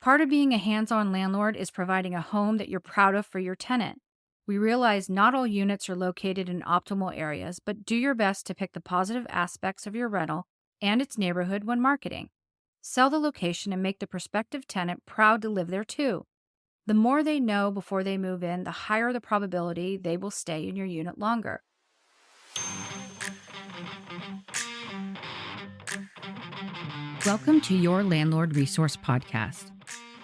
Part of being a hands-on landlord is providing a home that you're proud of for your tenant. We realize not all units are located in optimal areas, but do your best to pick the positive aspects of your rental and its neighborhood when marketing. Sell the location and make the prospective tenant proud to live there too. The more they know before they move in, the higher the probability they will stay in your unit longer. Welcome to your Landlord Resource Podcast.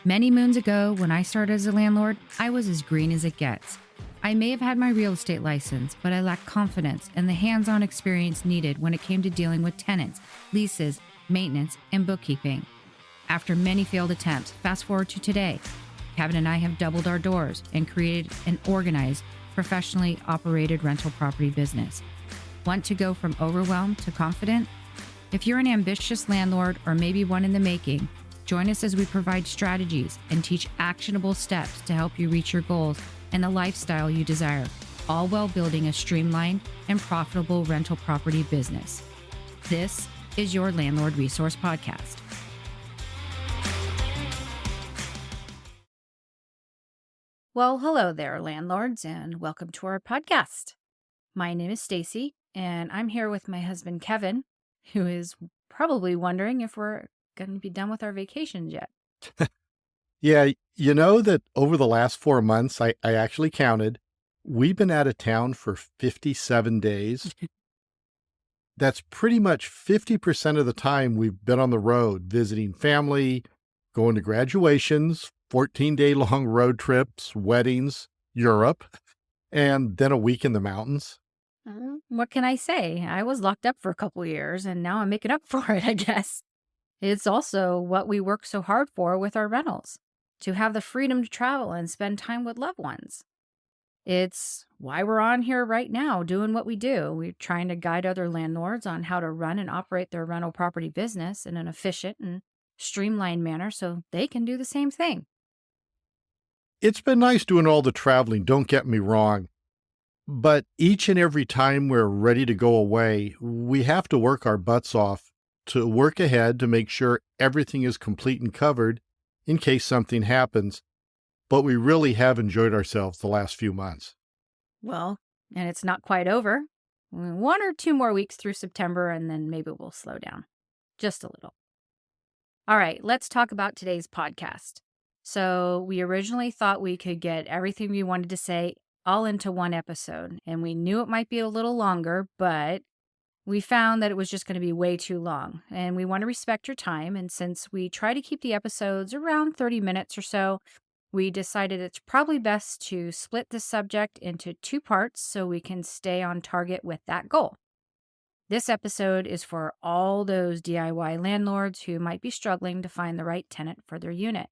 Many moons ago, when I started as a landlord, I was as green as it gets. I may have had my real estate license, but I lacked confidence and the hands-on experience needed when it came to dealing with tenants, leases, maintenance, and bookkeeping. After many failed attempts, fast forward to today, Kevin and I have doubled our doors and created an organized, professionally operated rental property business. Want to go from overwhelmed to confident? If you're an ambitious landlord or maybe one in the making, join us as we provide strategies and teach actionable steps to help you reach your goals and the lifestyle you desire, all while building a streamlined and profitable rental property business. This is your Landlord Resource Podcast. Well, hello there, landlords, and welcome to our podcast. My name is Stacy, and I'm here with my husband, Kevin, who is probably wondering if we're going to be done with our vacations yet. Yeah, you know that over the last 4 months, I actually counted, we've been out of town for 57 days. That's pretty much 50% of the time we've been on the road, visiting family, going to graduations, 14-day-long road trips, weddings, Europe, and then a week in the mountains. What can I say? I was locked up for a couple years, and now I'm making up for it, I guess. It's also what we work so hard for with our rentals, to have the freedom to travel and spend time with loved ones. It's why we're on here right now doing what we do. We're trying to guide other landlords on how to run and operate their rental property business in an efficient and streamlined manner so they can do the same thing. It's been nice doing all the traveling, don't get me wrong. But each and every time we're ready to go away, we have to work our butts off to work ahead to make sure everything is complete and covered in case something happens. But we really have enjoyed ourselves the last few months. Well, and it's not quite over. 1 or 2 more weeks through September, and then maybe we'll slow down just a little. All right, let's talk about today's podcast. So we originally thought we could get everything we wanted to say all into one episode, and we knew it might be a little longer, but we found that it was just going to be way too long, and we want to respect your time. And since we try to keep the episodes around 30 minutes or so, we decided it's probably best to split the subject into 2 parts so we can stay on target with that goal. This episode is for all those DIY landlords who might be struggling to find the right tenant for their unit.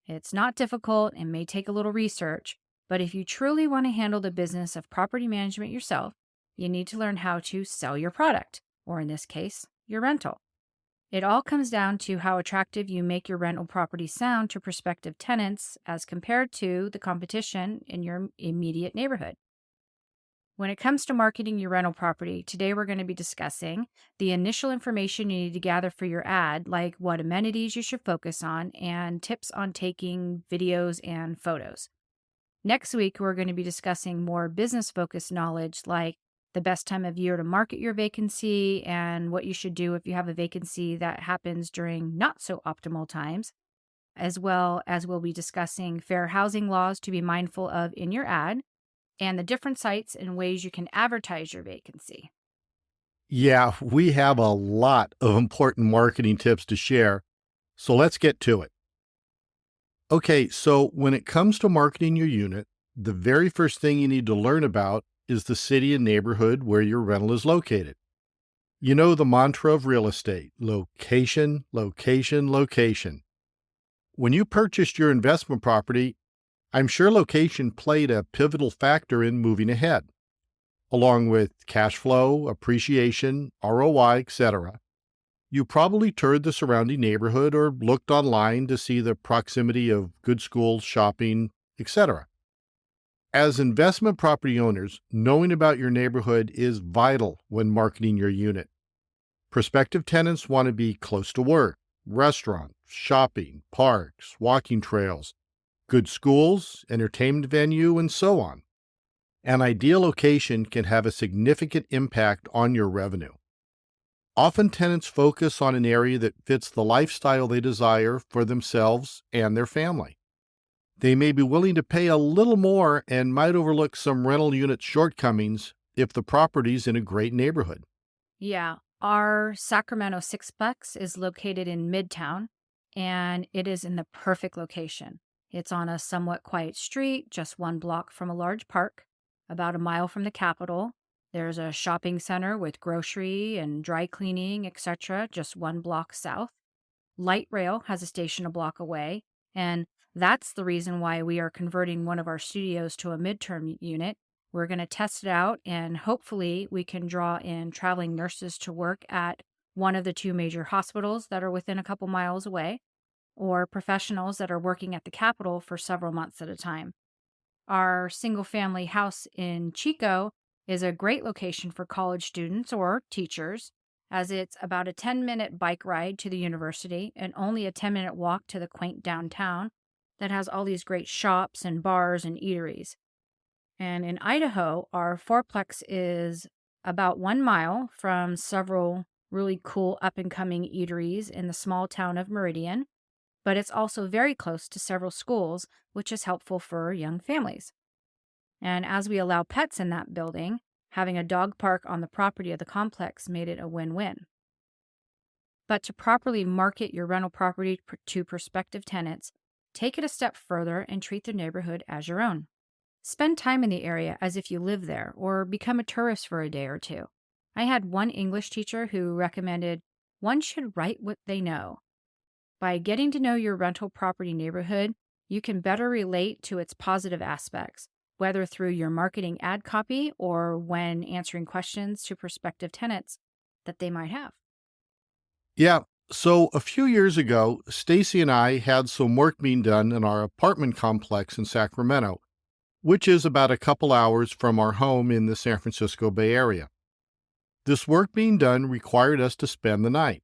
It's not difficult and may take a little research, but if you truly want to handle the business of property management yourself, you need to learn how to sell your product, or in this case, your rental. It all comes down to how attractive you make your rental property sound to prospective tenants as compared to the competition in your immediate neighborhood. When it comes to marketing your rental property, today we're going to be discussing the initial information you need to gather for your ad, like what amenities you should focus on, and tips on taking videos and photos. Next week, we're going to be discussing more business-focused knowledge, like the best time of year to market your vacancy and what you should do if you have a vacancy that happens during not so optimal times, as well as we'll be discussing fair housing laws to be mindful of in your ad, and the different sites and ways you can advertise your vacancy. Yeah, we have a lot of important marketing tips to share, so let's get to it. Okay, so when it comes to marketing your unit, the very first thing you need to learn about is the city and neighborhood where your rental is located. You know the mantra of real estate: location, location, location. When you purchased your investment property, I'm sure location played a pivotal factor in moving ahead, along with cash flow, appreciation, ROI, etc. You probably toured the surrounding neighborhood or looked online to see the proximity of good schools, shopping, etc. As investment property owners, knowing about your neighborhood is vital when marketing your unit. Prospective tenants want to be close to work, restaurants, shopping, parks, walking trails, good schools, entertainment venue, and so on. An ideal location can have a significant impact on your revenue. Often tenants focus on an area that fits the lifestyle they desire for themselves and their family. They may be willing to pay a little more and might overlook some rental unit shortcomings if the property's in a great neighborhood. Yeah, our Sacramento Sixplex is located in Midtown, and it is in the perfect location. It's on a somewhat quiet street, just 1 block from a large park, about a mile from the Capitol. There's a shopping center with grocery and dry cleaning, etc., just 1 block south. Light rail has a station a block away, and that's the reason why we are converting one of our studios to a midterm unit. We're going to test it out, and hopefully, we can draw in traveling nurses to work at one of the two major hospitals that are within a couple miles away, or professionals that are working at the Capitol for several months at a time. Our single family house in Chico is a great location for college students or teachers, as it's about a 10-minute bike ride to the university and only a 10-minute walk to the quaint downtown that has all these great shops and bars and eateries. And in Idaho, our fourplex is about 1 mile from several really cool up and coming eateries in the small town of Meridian, but it's also very close to several schools, which is helpful for young families. And as we allow pets in that building, having a dog park on the property of the complex made it a win-win. But to properly market your rental property to prospective tenants, take it a step further and treat the neighborhood as your own. Spend time in the area as if you live there, or become a tourist for a day or two. I had one English teacher who recommended one should write what they know. By getting to know your rental property neighborhood, you can better relate to its positive aspects, whether through your marketing ad copy or when answering questions to prospective tenants that they might have. Yeah, so a few years ago, Stacy and I had some work being done in our apartment complex in Sacramento, which is about a couple hours from our home in the San Francisco Bay Area. This work being done required us to spend the night.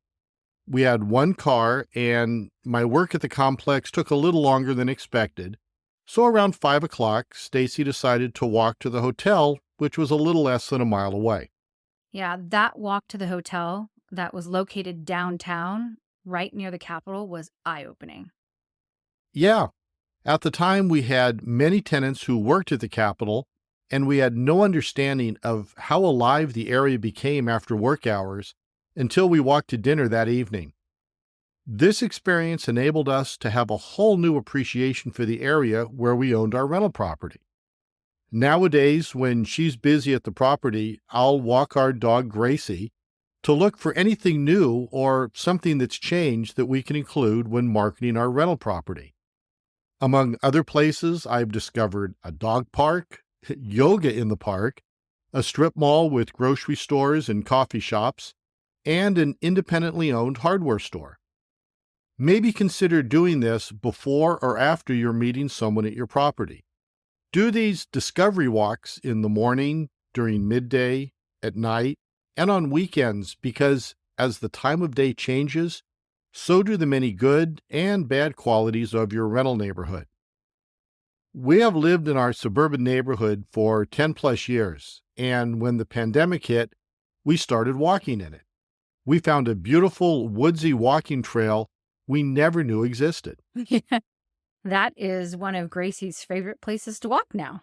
We had one car, and my work at the complex took a little longer than expected. So around 5 o'clock, Stacy decided to walk to the hotel, which was a little less than a mile away. Yeah, that walk to the hotel that was located downtown, right near the Capitol, was eye-opening. Yeah, at the time we had many tenants who worked at the Capitol, and we had no understanding of how alive the area became after work hours until we walked to dinner that evening. This experience enabled us to have a whole new appreciation for the area where we owned our rental property. Nowadays, when she's busy at the property, I'll walk our dog Gracie to look for anything new or something that's changed that we can include when marketing our rental property. Among other places, I've discovered a dog park, yoga in the park, a strip mall with grocery stores and coffee shops, and an independently owned hardware store. Maybe consider doing this before or after you're meeting someone at your property. Do these discovery walks in the morning, during midday, at night, and on weekends because as the time of day changes, so do the many good and bad qualities of your rental neighborhood. We have lived in our suburban neighborhood for 10 plus years, and when the pandemic hit, we started walking in it. We found a beautiful woodsy walking trail we never knew existed. That is one of Gracie's favorite places to walk now.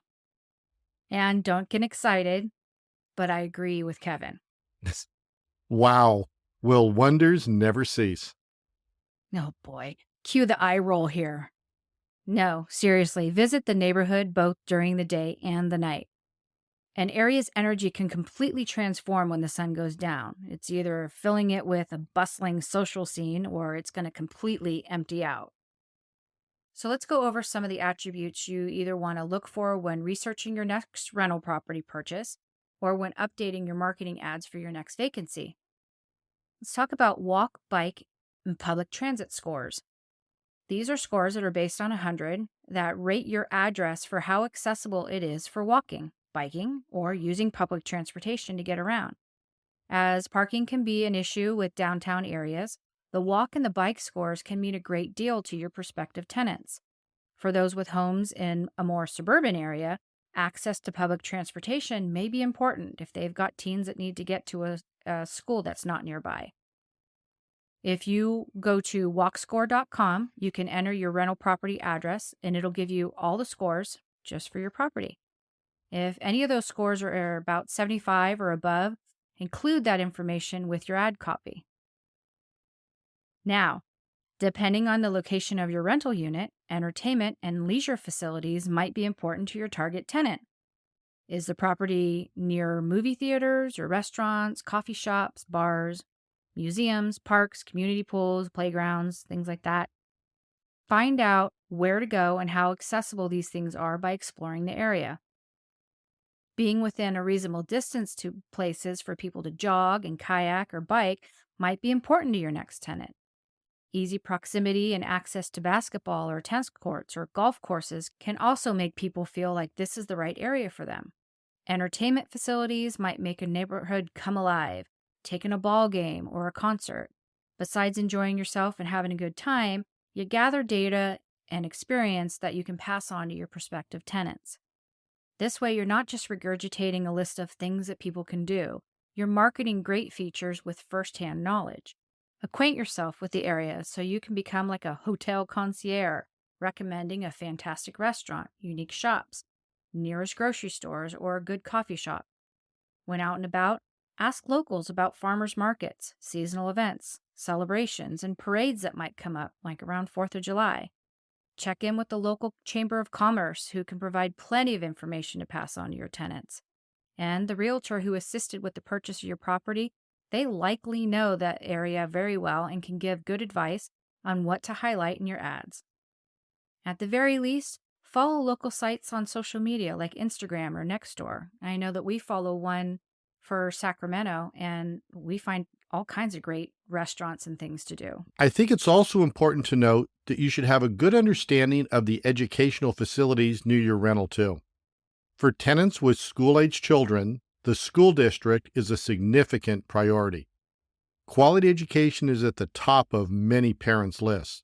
And don't get excited, but I agree with Kevin. Wow, will wonders never cease? Oh boy, cue the eye roll here. No, seriously, visit the neighborhood both during the day and the night. An area's energy can completely transform when the sun goes down. It's either filling it with a bustling social scene or it's going to completely empty out. So let's go over some of the attributes you either want to look for when researching your next rental property purchase or when updating your marketing ads for your next vacancy. Let's talk about walk, bike, and public transit scores. These are scores that are based on 100 that rate your address for how accessible it is for walking, biking, or using public transportation to get around. As parking can be an issue with downtown areas, The walk and the bike scores can mean a great deal to your prospective tenants. For those with homes in a more suburban area, access to public transportation may be important if they've got teens that need to get to a school that's not nearby. If you go to walkscore.com, you can enter your rental property address and it'll give you all the scores just for your property. If any of those scores are about 75 or above, include that information with your ad copy. Now, depending on the location of your rental unit, entertainment and leisure facilities might be important to your target tenant. Is the property near movie theaters or restaurants, coffee shops, bars, museums, parks, community pools, playgrounds, things like that? Find out where to go and how accessible these things are by exploring the area. Being within a reasonable distance to places for people to jog and kayak or bike might be important to your next tenant. Easy proximity and access to basketball or tennis courts or golf courses can also make people feel like this is the right area for them. Entertainment facilities might make a neighborhood come alive, taking a ball game or a concert. Besides enjoying yourself and having a good time, you gather data and experience that you can pass on to your prospective tenants. This way, you're not just regurgitating a list of things that people can do. You're marketing great features with firsthand knowledge. Acquaint yourself with the area so you can become like a hotel concierge, recommending a fantastic restaurant, unique shops, nearest grocery stores, or a good coffee shop. When out and about, ask locals about farmers markets, seasonal events, celebrations, and parades that might come up, like around 4th of July. Check in with the local Chamber of Commerce, who can provide plenty of information to pass on to your tenants. And the realtor who assisted with the purchase of your property, they likely know that area very well and can give good advice on what to highlight in your ads. At the very least, follow local sites on social media like Instagram or Nextdoor. I know that we follow one for Sacramento, and we find all kinds of great restaurants and things to do. I think it's also important to note that you should have a good understanding of the educational facilities near your rental too. For tenants with school-age children, the school district is a significant priority. Quality education is at the top of many parents' lists.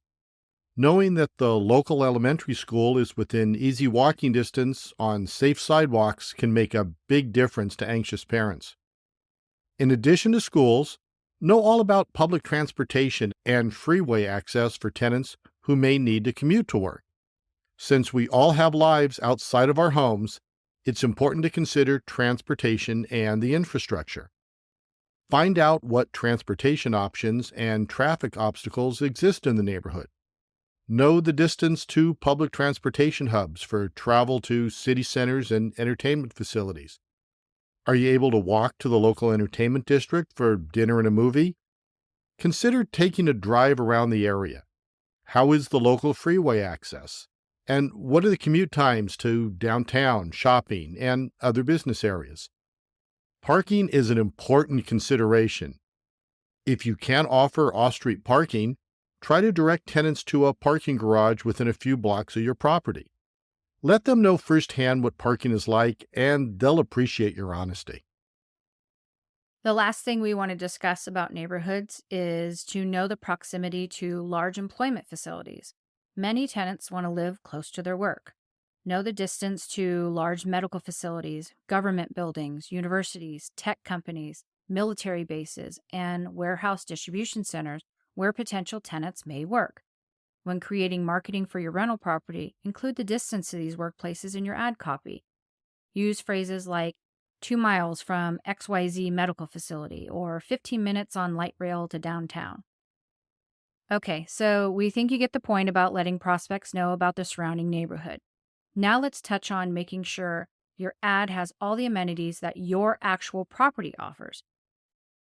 Knowing that the local elementary school is within easy walking distance on safe sidewalks can make a big difference to anxious parents. In addition to schools, know all about public transportation and freeway access for tenants who may need to commute to work. Since we all have lives outside of our homes, it's important to consider transportation and the infrastructure. Find out what transportation options and traffic obstacles exist in the neighborhood. Know the distance to public transportation hubs for travel to city centers and entertainment facilities. Are you able to walk to the local entertainment district for dinner and a movie? Consider taking a drive around the area. How is the local freeway access? And what are the commute times to downtown, shopping, and other business areas? Parking is an important consideration. If you can't offer off-street parking, try to direct tenants to a parking garage within a few blocks of your property. Let them know firsthand what parking is like, and they'll appreciate your honesty. The last thing we want to discuss about neighborhoods is to know the proximity to large employment facilities. Many tenants want to live close to their work. Know the distance to large medical facilities, government buildings, universities, tech companies, military bases, and warehouse distribution centers where potential tenants may work. When creating marketing for your rental property, include the distance to these workplaces in your ad copy. Use phrases like 2 miles from XYZ medical facility or 15 minutes on light rail to downtown. Okay, so we think you get the point about letting prospects know about the surrounding neighborhood. Now let's touch on making sure your ad has all the amenities that your actual property offers.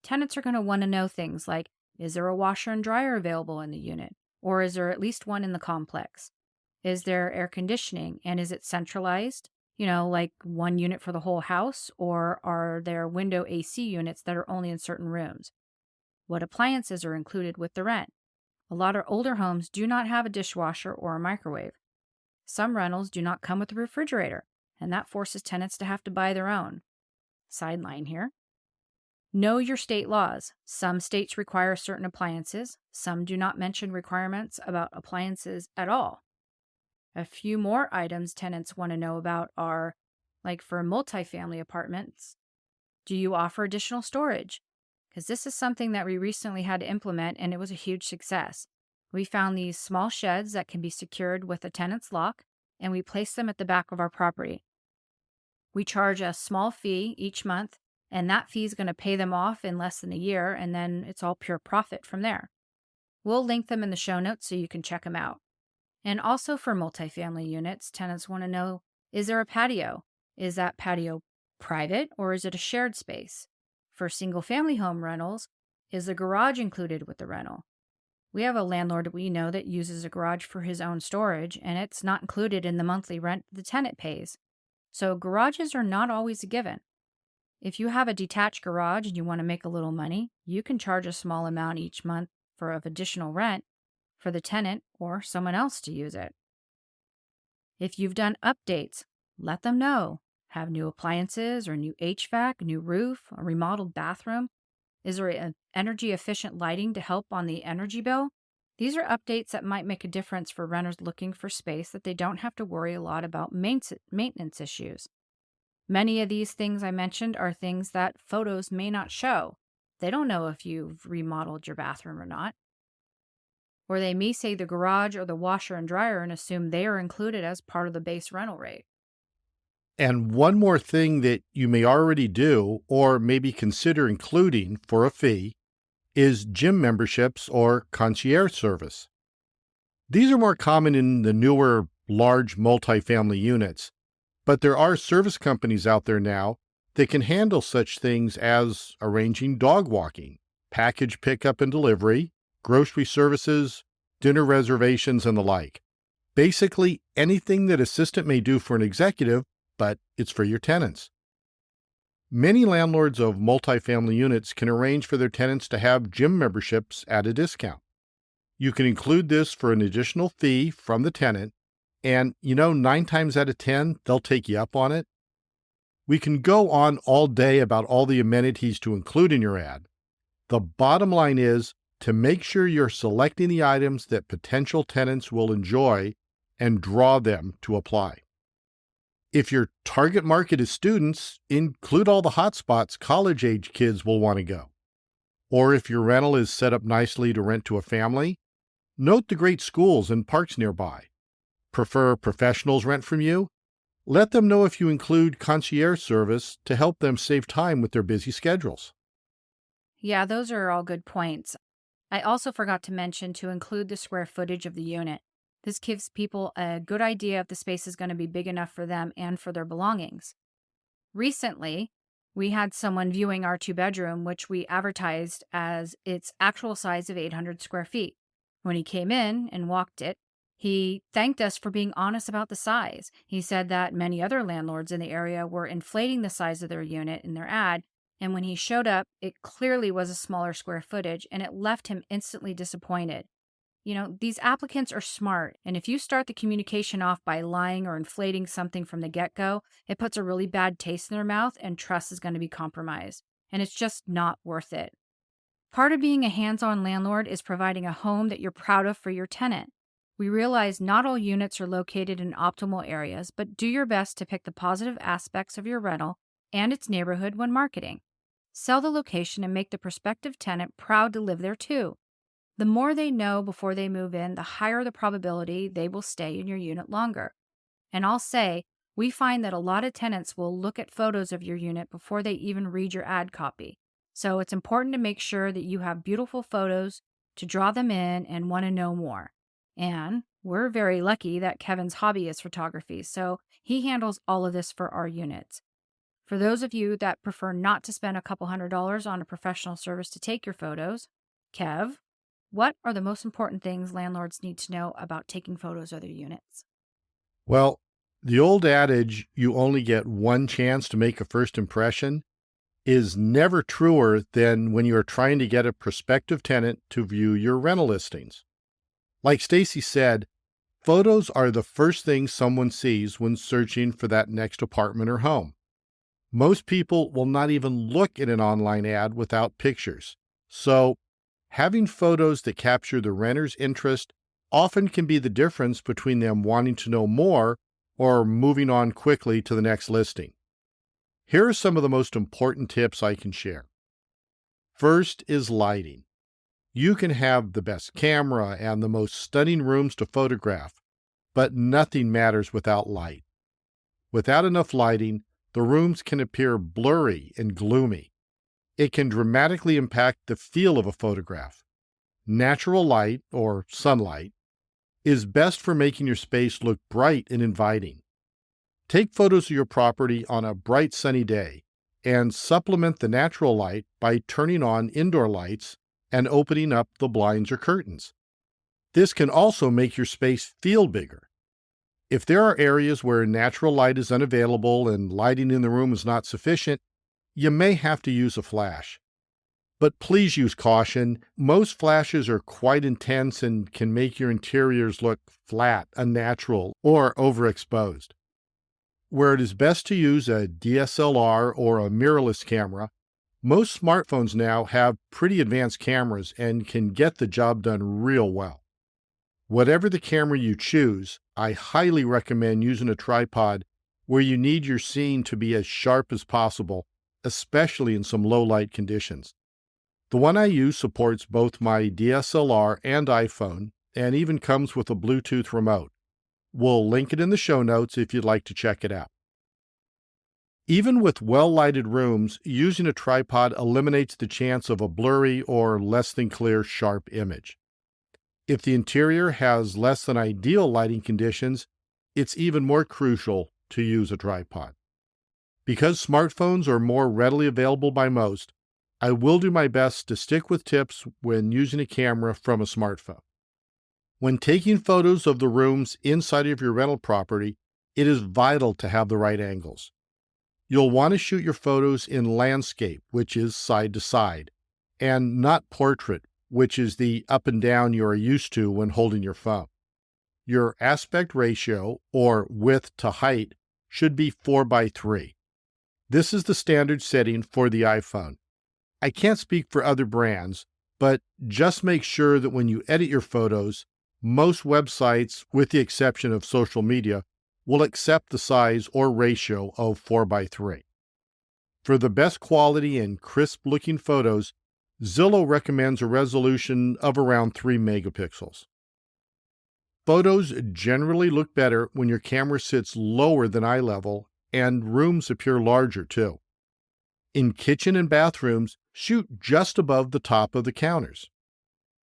Tenants are going to want to know things like, is there a washer and dryer available in the unit? Or is there at least one in the complex? Is there air conditioning, and is it centralized? Like one unit for the whole house, or are there window AC units that are only in certain rooms? What appliances are included with the rent? A lot of older homes do not have a dishwasher or a microwave. Some rentals do not come with a refrigerator, and that forces tenants to have to buy their own. Sideline here. Know your state laws. Some states require certain appliances, some do not mention requirements about appliances at all. A few more items tenants want to know about are, like for multifamily apartments, do you offer additional storage? Because this is something that we recently had to implement and it was a huge success. We found these small sheds that can be secured with a tenant's lock and we place them at the back of our property. We charge a small fee each month, and that fee is going to pay them off in less than a year, and then it's all pure profit from there. We'll link them in the show notes so you can check them out. And also for multifamily units, tenants want to know, is there a patio? Is that patio private or is it a shared space? For single family home rentals, is the garage included with the rental? We have a landlord we know that uses a garage for his own storage, and it's not included in the monthly rent the tenant pays. So garages are not always a given. If you have a detached garage and you want to make a little money, you can charge a small amount each month of additional rent for the tenant or someone else to use it. If you've done updates, let them know. Have new appliances or new HVAC, new roof, a remodeled bathroom? Is there an energy efficient lighting to help on the energy bill? These are updates that might make a difference for renters looking for space that they don't have to worry a lot about maintenance issues. Many of these things I mentioned are things that photos may not show. They don't know if you've remodeled your bathroom or not. Or they may say the garage or the washer and dryer and assume they are included as part of the base rental rate. And one more thing that you may already do or maybe consider including for a fee is gym memberships or concierge service. These are more common in the newer, large multifamily units, but there are service companies out there now that can handle such things as arranging dog walking, package pickup and delivery, grocery services, dinner reservations, and the like. Basically, anything that assistant may do for an executive, but it's for your tenants. Many landlords of multifamily units can arrange for their tenants to have gym memberships at a discount. You can include this for an additional fee from the tenant, and 9 times out of 10, they'll take you up on it. We can go on all day about all the amenities to include in your ad. The bottom line is to make sure you're selecting the items that potential tenants will enjoy and draw them to apply. If your target market is students, include all the hotspots college-age kids will want to go. Or if your rental is set up nicely to rent to a family, note the great schools and parks nearby. Prefer professionals rent from you? Let them know if you include concierge service to help them save time with their busy schedules. Yeah, those are all good points. I also forgot to mention to include the square footage of the unit. This gives people a good idea if the space is going to be big enough for them and for their belongings. Recently, we had someone viewing our 2-bedroom, which we advertised as its actual size of 800 square feet. When he came in and walked it, he thanked us for being honest about the size. He said that many other landlords in the area were inflating the size of their unit in their ad, and when he showed up, it clearly was a smaller square footage, and it left him instantly disappointed. These applicants are smart, and if you start the communication off by lying or inflating something from the get-go, it puts a really bad taste in their mouth and trust is going to be compromised, and it's just not worth it. Part of being a hands-on landlord is providing a home that you're proud of for your tenant. We realize not all units are located in optimal areas, but do your best to pick the positive aspects of your rental and its neighborhood when marketing. Sell the location and make the prospective tenant proud to live there too. The more they know before they move in, the higher the probability they will stay in your unit longer. And I'll say, we find that a lot of tenants will look at photos of your unit before they even read your ad copy. So it's important to make sure that you have beautiful photos to draw them in and want to know more. And we're very lucky that Kevin's hobby is photography, so he handles all of this for our units. For those of you that prefer not to spend a couple $100s on a professional service to take your photos, Kev, what are the most important things landlords need to know about taking photos of their units? Well, the old adage, you only get one chance to make a first impression, is never truer than when you are trying to get a prospective tenant to view your rental listings. Like Stacy said, photos are the first thing someone sees when searching for that next apartment or home. Most people will not even look at an online ad without pictures. So, having photos that capture the renter's interest often can be the difference between them wanting to know more or moving on quickly to the next listing. Here are some of the most important tips I can share. First is lighting. You can have the best camera and the most stunning rooms to photograph, but nothing matters without light. Without enough lighting, the rooms can appear blurry and gloomy. It can dramatically impact the feel of a photograph. Natural light, or sunlight, is best for making your space look bright and inviting. Take photos of your property on a bright sunny day and supplement the natural light by turning on indoor lights and opening up the blinds or curtains. This can also make your space feel bigger. If there are areas where natural light is unavailable and lighting in the room is not sufficient, you may have to use a flash. But please use caution. Most flashes are quite intense and can make your interiors look flat, unnatural, or overexposed. Where it is best to use a DSLR or a mirrorless camera, most smartphones now have pretty advanced cameras and can get the job done real well. Whatever the camera you choose, I highly recommend using a tripod where you need your scene to be as sharp as possible, especially in some low light conditions. The one I use supports both my DSLR and iPhone, and even comes with a Bluetooth remote. We'll link it in the show notes if you'd like to check it out. Even with well-lighted rooms, using a tripod eliminates the chance of a blurry or less than clear sharp image. If the interior has less than ideal lighting conditions, it's even more crucial to use a tripod. Because smartphones are more readily available by most, I will do my best to stick with tips when using a camera from a smartphone. When taking photos of the rooms inside of your rental property, it is vital to have the right angles. You'll want to shoot your photos in landscape, which is side to side, and not portrait, which is the up and down you are used to when holding your phone. Your aspect ratio, or width to height, should be 4:3. This is the standard setting for the iPhone. I can't speak for other brands, but just make sure that when you edit your photos, most websites, with the exception of social media, will accept the size or ratio of 4:3. For the best quality and crisp-looking photos, Zillow recommends a resolution of around 3 megapixels. Photos generally look better when your camera sits lower than eye level and rooms appear larger too. In kitchen and bathrooms, shoot just above the top of the counters.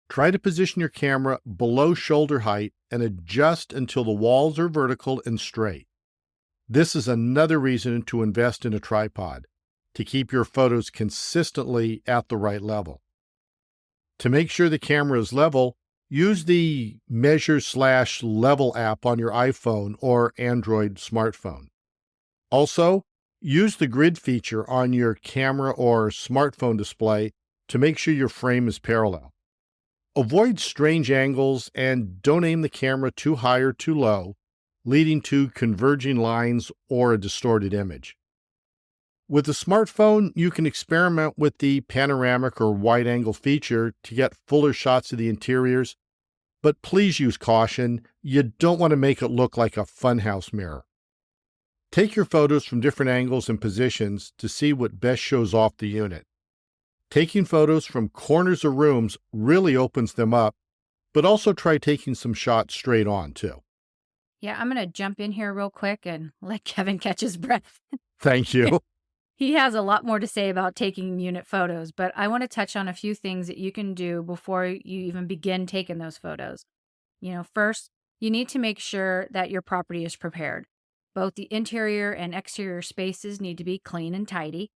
Try to position your camera below shoulder height and adjust until the walls are vertical and straight. This is another reason to invest in a tripod, to keep your photos consistently at the right level. To make sure the camera is level, use the Measure/Level app on your iPhone or Android smartphone. Also, use the grid feature on your camera or smartphone display to make sure your frame is parallel. Avoid strange angles and don't aim the camera too high or too low, leading to converging lines or a distorted image. With a smartphone, you can experiment with the panoramic or wide-angle feature to get fuller shots of the interiors, but please use caution. You don't want to make it look like a funhouse mirror. Take your photos from different angles and positions to see what best shows off the unit. Taking photos from corners of rooms really opens them up, but also try taking some shots straight on too. Yeah, I'm going to jump in here real quick and let Kevin catch his breath. Thank you. He has a lot more to say about taking unit photos, but I want to touch on a few things that you can do before you even begin taking those photos. First, you need to make sure that your property is prepared. Both the interior and exterior spaces need to be clean and tidy.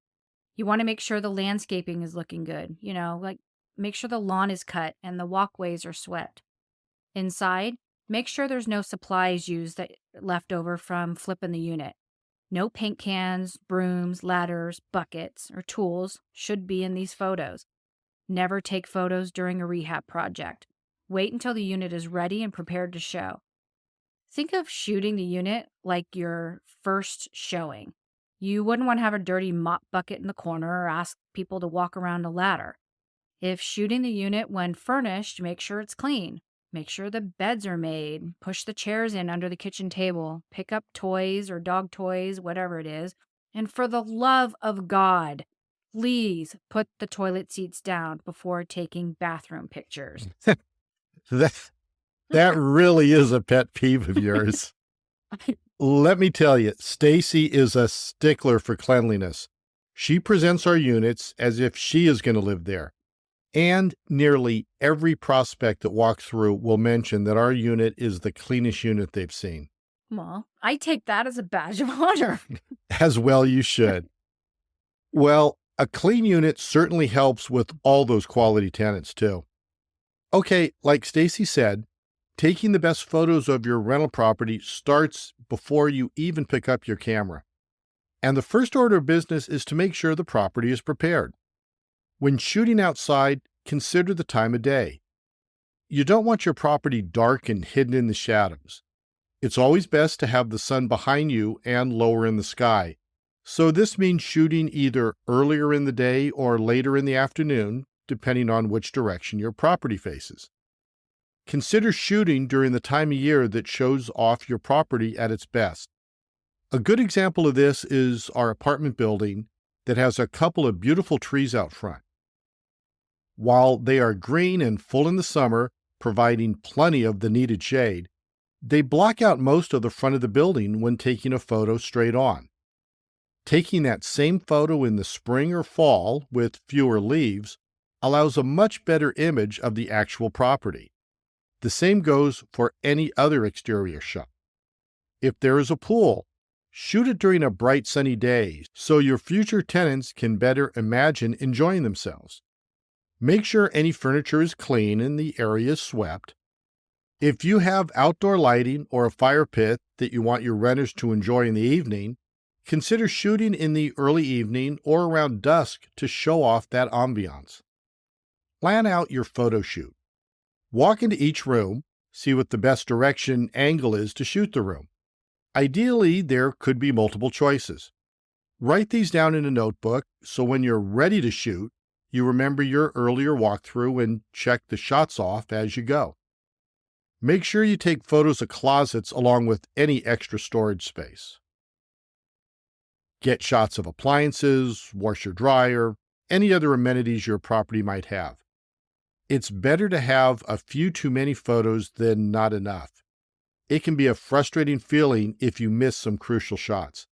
You want to make sure the landscaping is looking good, like make sure the lawn is cut and the walkways are swept. Inside, make sure there's no supplies used that left over from flipping the unit. No paint cans, brooms, ladders, buckets, or tools should be in these photos. Never take photos during a rehab project. Wait until the unit is ready and prepared to show. Think of shooting the unit like your first showing. You wouldn't want to have a dirty mop bucket in the corner or ask people to walk around a ladder. If shooting the unit when furnished, make sure it's clean. Make sure the beds are made. Push the chairs in under the kitchen table. Pick up toys or dog toys, whatever it is. And for the love of God, please put the toilet seats down before taking bathroom pictures. That, that really is a pet peeve of yours. Let me tell you, Stacy is a stickler for cleanliness. She presents our units as if she is going to live there. And nearly every prospect that walks through will mention that our unit is the cleanest unit they've seen. Well, I take that as a badge of honor. As well you should. Well, a clean unit certainly helps with all those quality tenants too. Okay, like Stacy said, taking the best photos of your rental property starts before you even pick up your camera. And the first order of business is to make sure the property is prepared. When shooting outside, consider the time of day. You don't want your property dark and hidden in the shadows. It's always best to have the sun behind you and lower in the sky. So this means shooting either earlier in the day or later in the afternoon, depending on which direction your property faces. Consider shooting during the time of year that shows off your property at its best. A good example of this is our apartment building that has a couple of beautiful trees out front. While they are green and full in the summer, providing plenty of the needed shade, they block out most of the front of the building when taking a photo straight on. Taking that same photo in the spring or fall with fewer leaves allows a much better image of the actual property. The same goes for any other exterior shot. If there is a pool, shoot it during a bright sunny day so your future tenants can better imagine enjoying themselves. Make sure any furniture is clean and the area is swept. If you have outdoor lighting or a fire pit that you want your renters to enjoy in the evening, consider shooting in the early evening or around dusk to show off that ambiance. Plan out your photo shoot. Walk into each room, see what the best direction angle is to shoot the room. Ideally, there could be multiple choices. Write these down in a notebook so when you're ready to shoot, you remember your earlier walkthrough and check the shots off as you go. Make sure you take photos of closets along with any extra storage space. Get shots of appliances, washer dryer, any other amenities your property might have. It's better to have a few too many photos than not enough. It can be a frustrating feeling if you miss some crucial shots.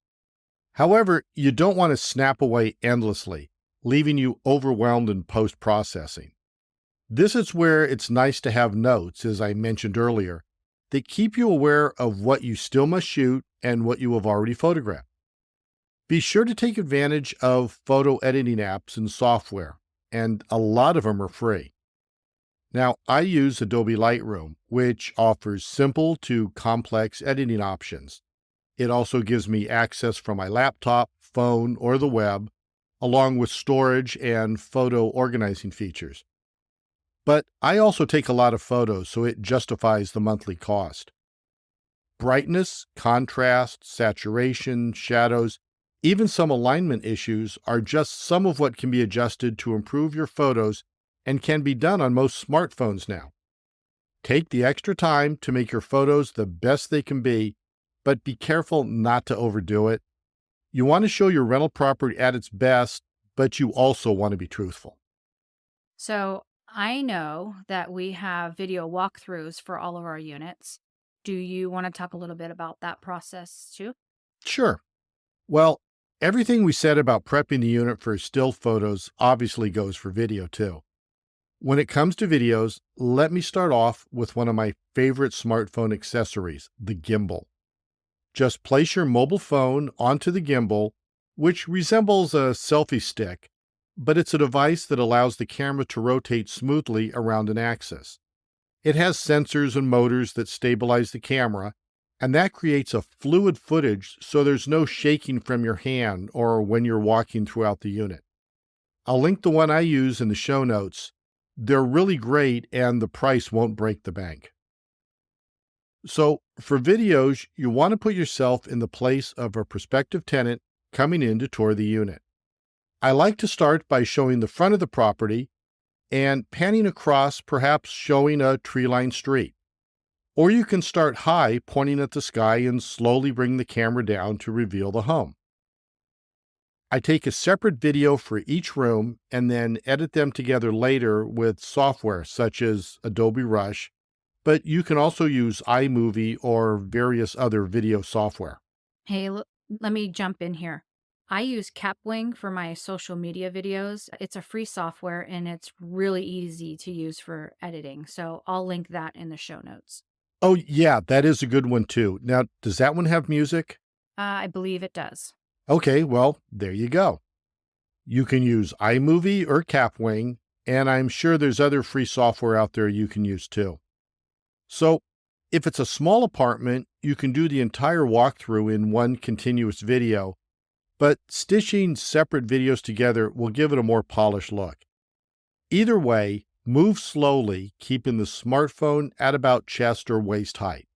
However, you don't want to snap away endlessly, leaving you overwhelmed in post-processing. This is where it's nice to have notes, as I mentioned earlier, that keep you aware of what you still must shoot and what you have already photographed. Be sure to take advantage of photo editing apps and software, and a lot of them are free. Now, I use Adobe Lightroom, which offers simple to complex editing options. It also gives me access from my laptop, phone, or the web, along with storage and photo organizing features. But I also take a lot of photos, so it justifies the monthly cost. Brightness, contrast, saturation, shadows, even some alignment issues are just some of what can be adjusted to improve your photos and can be done on most smartphones now. Take the extra time to make your photos the best they can be, but be careful not to overdo it. You want to show your rental property at its best, but you also want to be truthful. So I know that we have video walkthroughs for all of our units. Do you want to talk a little bit about that process too? Sure. Well, everything we said about prepping the unit for still photos obviously goes for video too. When it comes to videos, let me start off with one of my favorite smartphone accessories, the gimbal. Just place your mobile phone onto the gimbal, which resembles a selfie stick, but it's a device that allows the camera to rotate smoothly around an axis. It has sensors and motors that stabilize the camera, and that creates a fluid footage so there's no shaking from your hand or when you're walking throughout the unit. I'll link the one I use in the show notes. They're really great and the price won't break the bank. So for videos, you want to put yourself in the place of a prospective tenant coming in to tour the unit. I like to start by showing the front of the property and panning across, perhaps showing a tree-lined street. Or you can start high, pointing at the sky, and slowly bring the camera down to reveal the home. I take a separate video for each room and then edit them together later with software such as Adobe Rush, but you can also use iMovie or various other video software. Hey, let me jump in here. I use Capwing for my social media videos. It's a free software and it's really easy to use for editing. So I'll link that in the show notes. Oh, yeah, that is a good one too. Now, does that one have music? I believe it does. Okay, well, there you go. You can use iMovie or Capwing, and I'm sure there's other free software out there you can use too. So, if it's a small apartment, you can do the entire walkthrough in one continuous video, but stitching separate videos together will give it a more polished look. Either way, move slowly, keeping the smartphone at about chest or waist height.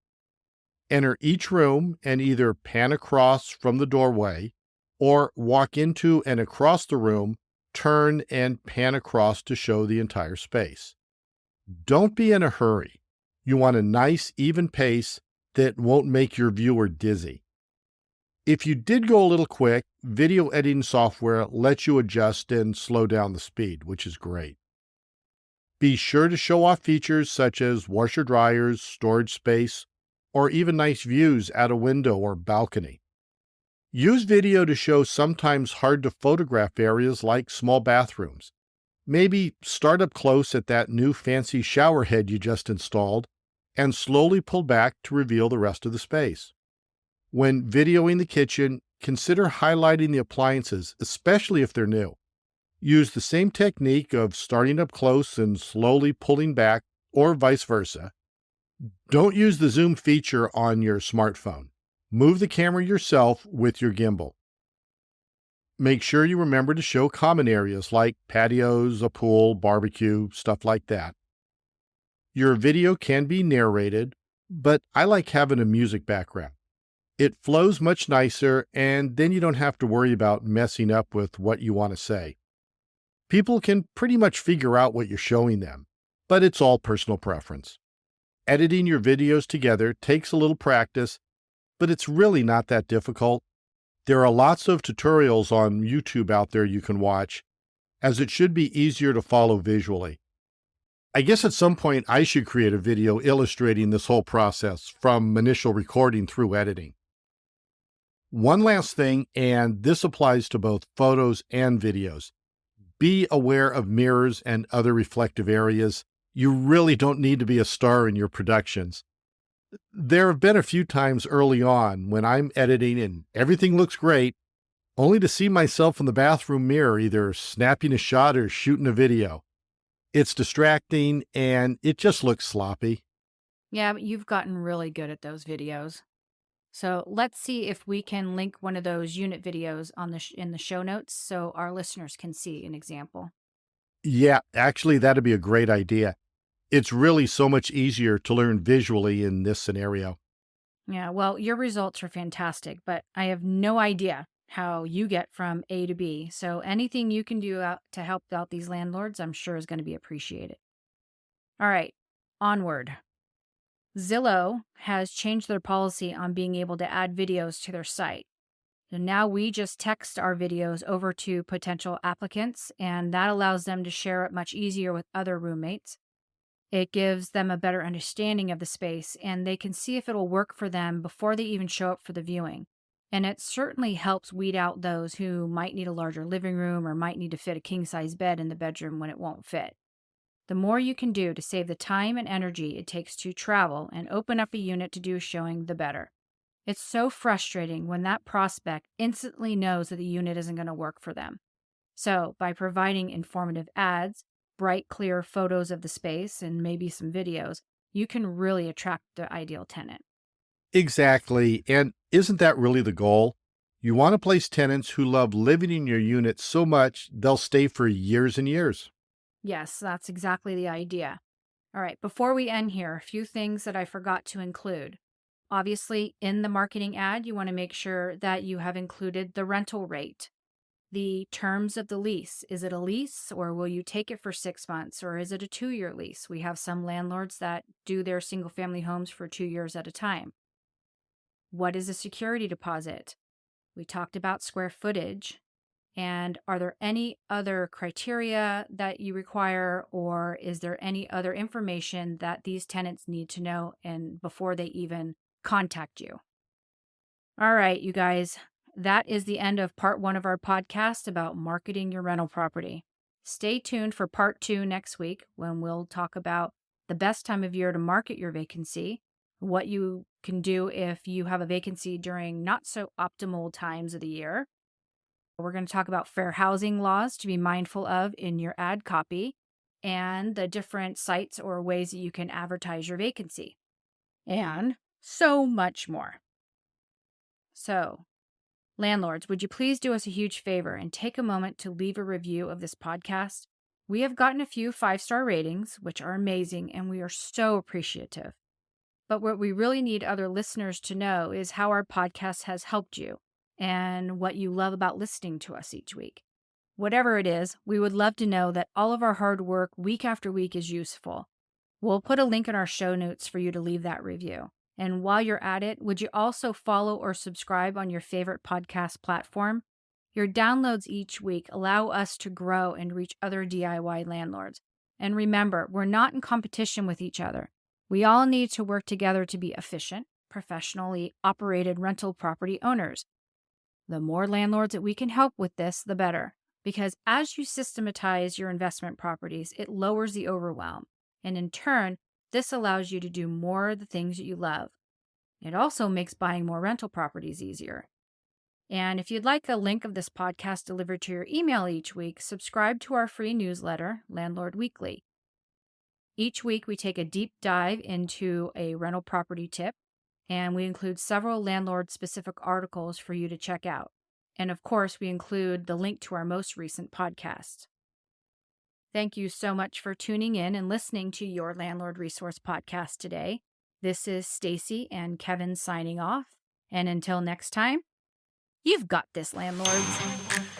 Enter each room and either pan across from the doorway or walk into and across the room, turn and pan across to show the entire space. Don't be in a hurry. You want a nice, even pace that won't make your viewer dizzy. If you did go a little quick, video editing software lets you adjust and slow down the speed, which is great. Be sure to show off features such as washer dryers, storage space, or even nice views at a window or balcony. Use video to show sometimes hard to photograph areas like small bathrooms. Maybe start up close at that new fancy shower head you just installed and slowly pull back to reveal the rest of the space. When videoing the kitchen, consider highlighting the appliances, especially if they're new. Use the same technique of starting up close and slowly pulling back, or vice versa. Don't use the zoom feature on your smartphone. Move the camera yourself with your gimbal. Make sure you remember to show common areas like patios, a pool, barbecue, stuff like that. Your video can be narrated, but I like having a music background. It flows much nicer, and then you don't have to worry about messing up with what you want to say. People can pretty much figure out what you're showing them, but it's all personal preference. Editing your videos together takes a little practice, but it's really not that difficult. There are lots of tutorials on YouTube out there you can watch, as it should be easier to follow visually. I guess at some point I should create a video illustrating this whole process from initial recording through editing. One last thing, and this applies to both photos and videos. Be aware of mirrors and other reflective areas. You really don't need to be a star in your productions. There have been a few times early on when I'm editing and everything looks great, only to see myself in the bathroom mirror either snapping a shot or shooting a video. It's distracting and it just looks sloppy. Yeah, but you've gotten really good at those videos. So let's see if we can link one of those unit videos on in the show notes so our listeners can see an example. Yeah, actually, that'd be a great idea. It's really so much easier to learn visually in this scenario. Yeah, well, your results are fantastic, but I have no idea how you get from A to B. So anything you can do to help out these landlords, I'm sure is going to be appreciated. All right, onward. Zillow has changed their policy on being able to add videos to their site. So now we just text our videos over to potential applicants, and that allows them to share it much easier with other roommates. It gives them a better understanding of the space, and they can see if it'll work for them before they even show up for the viewing. And it certainly helps weed out those who might need a larger living room or might need to fit a king-size bed in the bedroom when it won't fit. The more you can do to save the time and energy it takes to travel and open up a unit to do a showing, the better. It's so frustrating when that prospect instantly knows that the unit isn't going to work for them. So, by providing informative ads, bright, clear photos of the space, and maybe some videos, you can really attract the ideal tenant. Exactly. And isn't that really the goal? You want to place tenants who love living in your unit so much they'll stay for years and years. Yes, that's exactly the idea. All right, before we end here, a few things that I forgot to include. Obviously, in the marketing ad, you want to make sure that you have included the rental rate, the terms of the lease. Is it a lease, or will you take it for 6 months, or is it a 2-year lease? We have some landlords that do their single family homes for 2 years at a time. What is a security deposit? We talked about square footage. And are there any other criteria that you require, or is there any other information that these tenants need to know and before they even contact you? All right, you guys, that is the end of part 1 of our podcast about marketing your rental property. Stay tuned for part 2 next week when we'll talk about the best time of year to market your vacancy, what you can do if you have a vacancy during not so optimal times of the year. We're going to talk about fair housing laws to be mindful of in your ad copy and the different sites or ways that you can advertise your vacancy, and so much more. So, landlords, would you please do us a huge favor and take a moment to leave a review of this podcast? We have gotten a few 5-star ratings, which are amazing, and we are so appreciative. But what we really need other listeners to know is how our podcast has helped you and what you love about listening to us each week. Whatever it is, we would love to know that all of our hard work week after week is useful. We'll put a link in our show notes for you to leave that review. And while you're at it, would you also follow or subscribe on your favorite podcast platform? Your downloads each week allow us to grow and reach other DIY landlords. And remember, we're not in competition with each other. We all need to work together to be efficient, professionally operated rental property owners. The more landlords that we can help with this, the better. Because as you systematize your investment properties, it lowers the overwhelm. And in turn, this allows you to do more of the things that you love. It also makes buying more rental properties easier. And if you'd like a link of this podcast delivered to your email each week, subscribe to our free newsletter, Landlord Weekly. Each week, we take a deep dive into a rental property tip, and we include several landlord-specific articles for you to check out. And of course, we include the link to our most recent podcast. Thank you so much for tuning in and listening to your Landlord Resource Podcast today. This is Stacy and Kevin signing off. And until next time, you've got this, landlords.